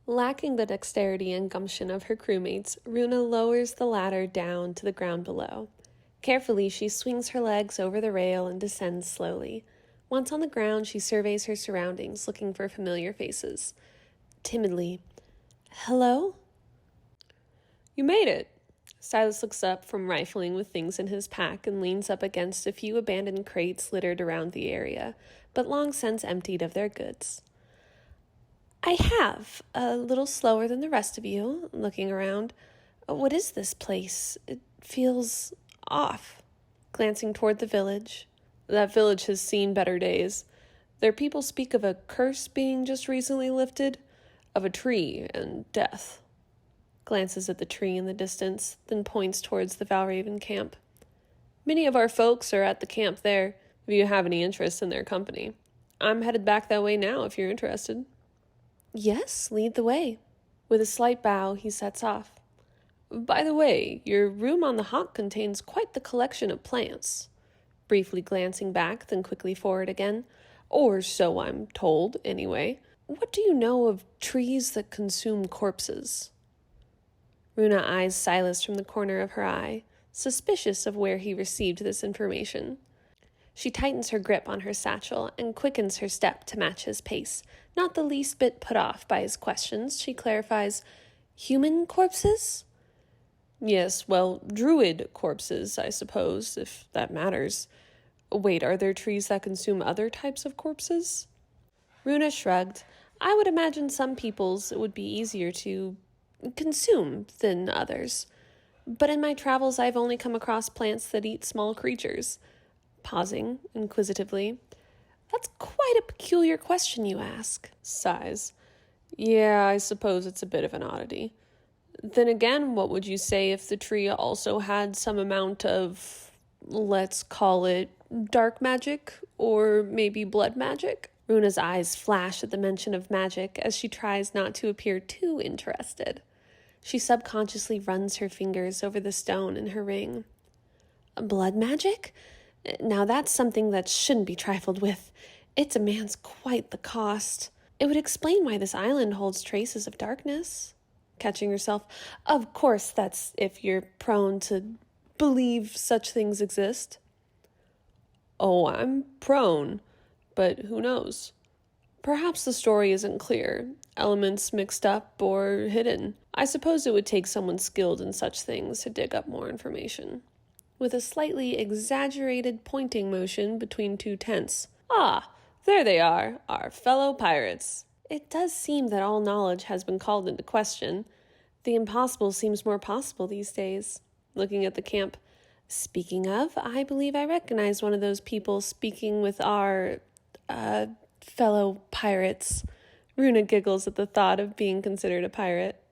Lacking the dexterity and gumption of her crewmates, Runa lowers the ladder down to the ground below. Carefully, she swings her legs over the rail and descends slowly. Once on the ground, she surveys her surroundings, looking for familiar faces. Timidly, "Hello?" "You made it." Silas looks up from rifling with things in his pack and leans up against a few abandoned crates littered around the area, but long since emptied of their goods. "I have, a little slower than the rest of you," looking around. "What is this place? It feels off." Glancing toward the village. "That village has seen better days. Their people speak of a curse being just recently lifted, of a tree and death." Glances at the tree in the distance, then points towards the Valraven camp. "Many of our folks are at the camp there, if you have any interest in their company. I'm headed back that way now, if you're interested." "Yes, lead the way." With a slight bow, he sets off. "By the way, your room on the Hawk contains quite the collection of plants." Briefly glancing back, then quickly forward again. "Or so I'm told, anyway. What do you know of trees that consume corpses?" Runa eyes Silas from the corner of her eye, suspicious of where he received this information. She tightens her grip on her satchel and quickens her step to match his pace. Not the least bit put off by his questions, she clarifies, "Human corpses?" "Yes, well, druid corpses, I suppose, if that matters. Wait, are there trees that consume other types of corpses?" Runa shrugged. "I would imagine some people's it would be easier to consume than others. But in my travels, I've only come across plants that eat small creatures." Pausing inquisitively. "That's quite a peculiar question you ask." Sighs. "Yeah, I suppose it's a bit of an oddity. Then again, what would you say if the tree also had some amount of, let's call it, dark magic, or maybe blood magic?" Runa's eyes flash at the mention of magic as she tries not to appear too interested. She subconsciously runs her fingers over the stone in her ring. "Blood magic? Now that's something that shouldn't be trifled with. It demands quite the cost. It would explain why this island holds traces of darkness." Catching herself, "Of course, that's if you're prone to believe such things exist." "Oh, I'm prone. But who knows? Perhaps the story isn't clear, elements mixed up or hidden. I suppose it would take someone skilled in such things to dig up more information." With a slightly exaggerated pointing motion between two tents. "Ah, there they are, our fellow pirates." It does seem that all knowledge has been called into question. The impossible seems more possible these days. Looking at the camp. "Speaking of, I believe I recognize one of those people speaking with our, fellow pirates." Runa giggles at the thought of being considered a pirate.